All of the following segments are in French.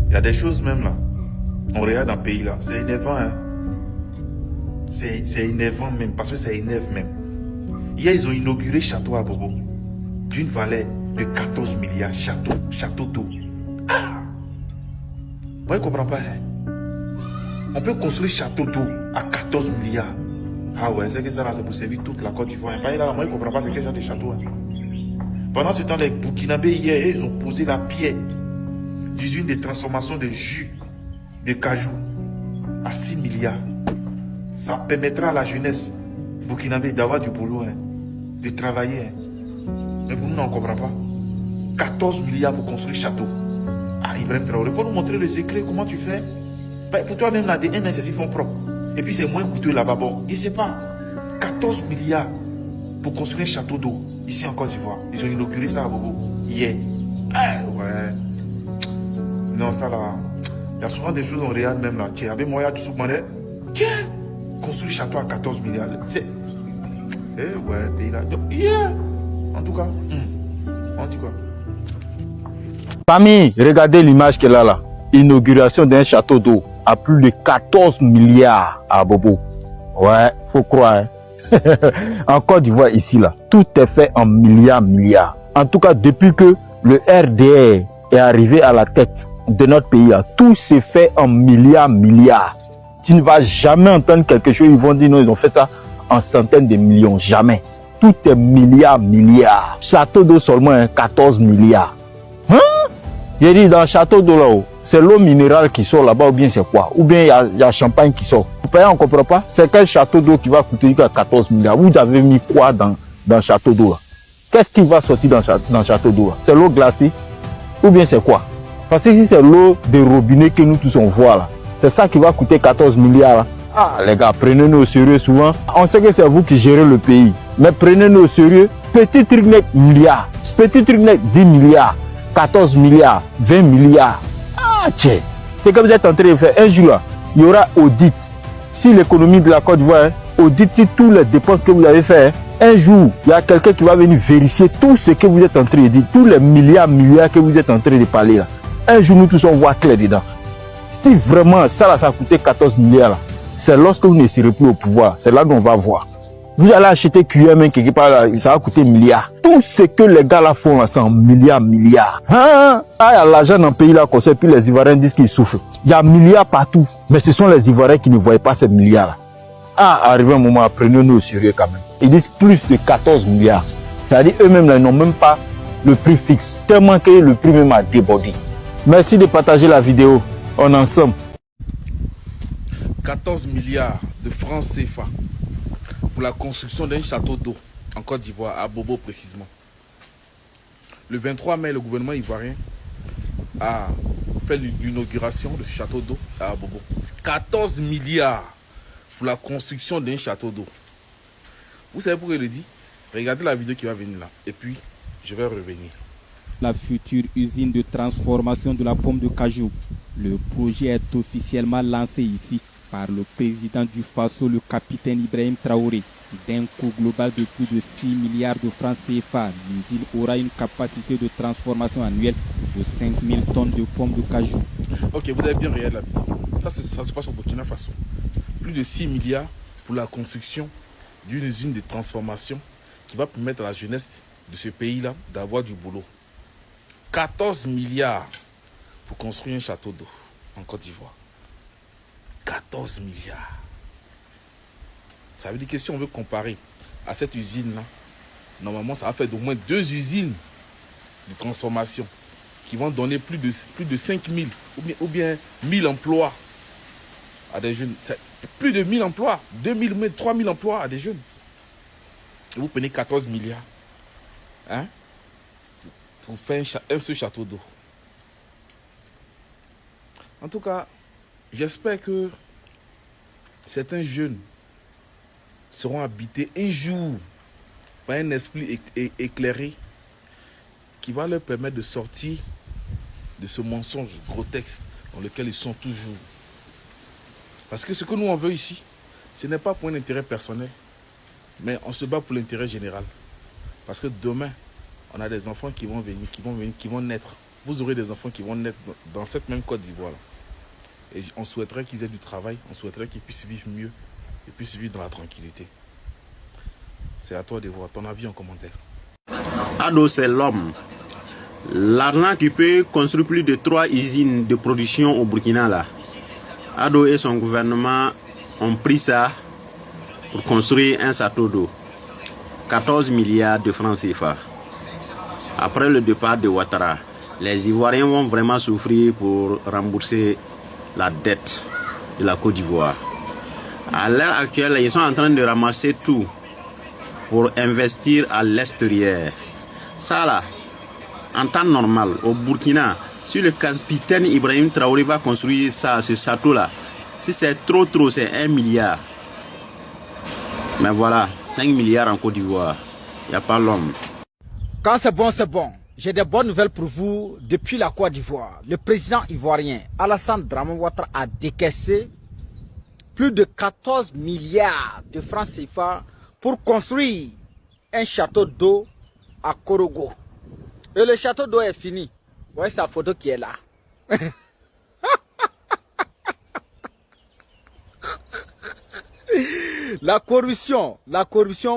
Il y a des choses même là. On regarde dans le pays là. C'est énervant, hein. C'est énervant même, parce que ça énerve même. Hier, ils ont inauguré château à Bobo. D'une valeur de 14 milliards. Château d'eau. Ah! Moi, je ne comprends pas, hein. On peut construire château d'eau à 14 milliards. Ah ouais, c'est que ça là, c'est pour servir toute la Côte d'Ivoire. Hein. Là, moi, je ne comprends pas c'est quel genre de château. Hein. Pendant ce temps, les Burkinabés, hier, ils ont posé la pierre d'usine de transformation de jus de cajou à 6 milliards. Ça permettra à la jeunesse burkinabé d'avoir du boulot, hein, de travailler. Hein. Mais pour nous, on ne comprend pas. 14 milliards pour construire château. Ah, Ibrahim Traoré, il faut nous montrer le secret, comment tu fais. Pour toi-même, là, des MSS, ils font propre. Et puis, c'est moins coûteux là-bas. Bon, il ne sait pas. 14 milliards pour construire un château d'eau, ici en Côte d'Ivoire. Ils ont inauguré ça à Bobo, hier. Ah, ouais. Non, ça là, il y a souvent des choses on regarde même là. Tiens, avec moi, il y a du sous-manet. Tiens, construire château à 14 milliards. C'est... Eh ouais, pays là. Donc, yeah. En tout cas, on dit quoi? Famille, regardez l'image qu'elle a là. Inauguration d'un château d'eau à plus de 14 milliards à Bobo. Ouais, faut croire. Hein. En Côte d'Ivoire, ici, là, tout est fait en milliards. En tout cas, depuis que le RDR est arrivé à la tête de notre pays, là, tout s'est fait en milliards. Tu ne vas jamais entendre quelque chose, ils vont dire non, ils ont fait ça en centaines de millions. Jamais. Tout est milliards. Château d'eau seulement, hein, 14 milliards. Hein? J'ai dit dans le château d'eau là-haut, c'est l'eau minérale qui sort là-bas ou bien c'est quoi? Ou bien il y a champagne qui sort. Vous payez, on ne comprend pas. C'est quel château d'eau qui va coûter 14 milliards? Vous avez mis quoi dans le château d'eau là? Qu'est-ce qui va sortir dans le château d'eau là? C'est l'eau glacée? Ou bien c'est quoi? Parce que si c'est l'eau des robinets que nous tous on voit là, c'est ça qui va coûter 14 milliards là. Ah les gars, prenez-nous au sérieux souvent. On sait que c'est vous qui gérez le pays. Mais prenez-nous au sérieux. Petit truc net milliards. Petit truc net 10 milliards. 14 milliards. 20 milliards. Ah tiens. C'est comme vous êtes en train de faire. Un jour là, il y aura audit. Si l'économie de la Côte d'Ivoire, hein, audit si tous les dépenses que vous avez fait. Hein, un jour, il y a quelqu'un qui va venir vérifier tout ce que vous êtes en train de dire. Tous les milliards que vous êtes en train de parler là. Un jour, nous tous on voit clair dedans. Si vraiment ça a coûté 14 milliards, c'est lorsque vous ne serez plus au pouvoir. C'est là qu'on va voir. Vous allez acheter QM quelque part, là, ça va coûter milliards. Tout ce que les gars là font, là, c'est en milliards. Hein? Ah, il y a l'argent dans le pays là, comme ça, puis les Ivoiriens disent qu'ils souffrent. Il y a milliards partout. Mais ce sont les Ivoiriens qui ne voyaient pas ces milliards là. Ah, arrivé un moment, prenez-nous au sérieux quand même. Ils disent plus de 14 milliards. C'est-à-dire eux-mêmes là, ils n'ont même pas le prix fixe. Tellement que le prix même a débordé. Merci de partager la vidéo. On est ensemble. 14 milliards de francs CFA pour la construction d'un château d'eau en Côte d'Ivoire, à Bobo précisément. Le 23 mai, le gouvernement ivoirien a fait l'inauguration du château d'eau à Bobo. 14 milliards pour la construction d'un château d'eau. Vous savez pourquoi il le dit? Regardez la vidéo qui va venir là. Et puis, je vais revenir. La future usine de transformation de la pomme de cajou. Le projet est officiellement lancé ici par le président du Faso, le capitaine Ibrahim Traoré. D'un coût global de plus de 6 milliards de francs CFA, l'usine aura une capacité de transformation annuelle de 5000 tonnes de pommes de cajou. Ok, vous avez bien regardé la vidéo. Ça se passe au Burkina Faso. Plus de 6 milliards pour la construction d'une usine de transformation qui va permettre à la jeunesse de ce pays-là d'avoir du boulot. 14 milliards pour construire un château d'eau en Côte d'Ivoire. 14 milliards. Ça veut dire que si on veut comparer à cette usine-là, normalement, ça va faire d'au moins 2 usines de transformation qui vont donner plus de 5000 ou bien 1000 emplois à des jeunes. Plus de 1000 emplois, 2000, 3000 emplois à des jeunes. Et vous prenez 14 milliards hein, pour faire un seul château d'eau. En tout cas, j'espère que certains jeunes seront habités un jour par un esprit éclairé qui va leur permettre de sortir de ce mensonge grotesque dans lequel ils sont toujours. Parce que ce que nous on veut ici, ce n'est pas pour un intérêt personnel, mais on se bat pour l'intérêt général. Parce que demain, on a des enfants qui vont venir, qui vont naître. vous aurez des enfants qui vont naître dans cette même Côte d'Ivoire. Et on souhaiterait qu'ils aient du travail, on souhaiterait qu'ils puissent vivre mieux et puissent vivre dans la tranquillité. C'est à toi de voir ton avis en commentaire. Ado, c'est l'homme. L'argent qui peut construire plus de 3 usines de production au Burkina là. Ado et son gouvernement ont pris ça pour construire un château d'eau. 14 milliards de francs CFA. Après le départ de Ouattara, les Ivoiriens vont vraiment souffrir pour rembourser la dette de la Côte d'Ivoire. À l'heure actuelle, ils sont en train de ramasser tout pour investir à l'extérieur. Ça là, en temps normal, au Burkina, si le capitaine Ibrahim Traoré va construire ça, ce château là, si c'est trop, c'est 1 milliard. Mais voilà, 5 milliards en Côte d'Ivoire. Il n'y a pas l'homme. Quand c'est bon, c'est bon. J'ai des bonnes nouvelles pour vous depuis la Côte d'Ivoire. Le président ivoirien Alassane Dramane Ouattara a décaissé plus de 14 milliards de francs CFA pour construire un château d'eau à Korogo. Et le château d'eau est fini. Vous voyez sa photo qui est là. La corruption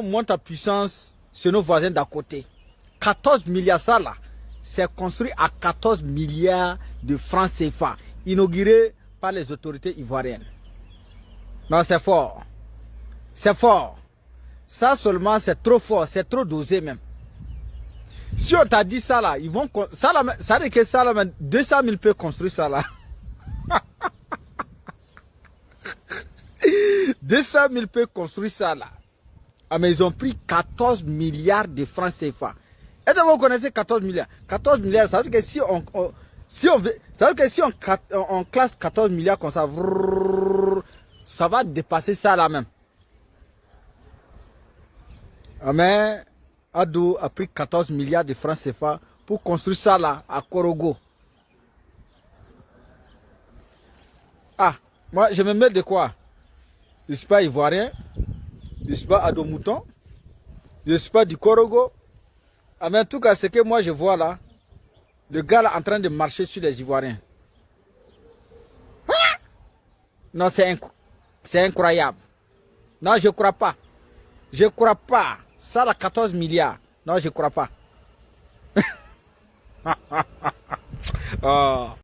monte en puissance chez nos voisins d'à côté. 14 milliards, ça là, c'est construit à 14 milliards de francs CFA, inauguré par les autorités ivoiriennes. Non, c'est fort. C'est fort. Ça seulement, c'est trop fort, c'est trop dosé même. Si on t'a dit ça là, ils vont... Ça là, ça veut dire que ça là, 200 000 peut construire ça là. 200 000 peut construire ça là. Ah, mais ils ont pris 14 milliards de francs CFA. Est-ce que vous connaissez 14 milliards? 14 milliards, ça veut dire que si on classe 14 milliards comme ça, ça va dépasser ça là même. Ah, mais Ado a pris 14 milliards de francs CFA pour construire ça là à Korogo. Ah, moi je me mets de quoi? Je ne suis pas ivoirien, je ne suis pas Ado Mouton, je ne suis pas du Korogo. Ah, mais en tout cas, ce que moi je vois là, le gars là en train de marcher sur les Ivoiriens. Ah! Non, c'est incroyable. Non, je ne crois pas. Je ne crois pas. Ça là, 14 milliards. Non, je ne crois pas. Oh.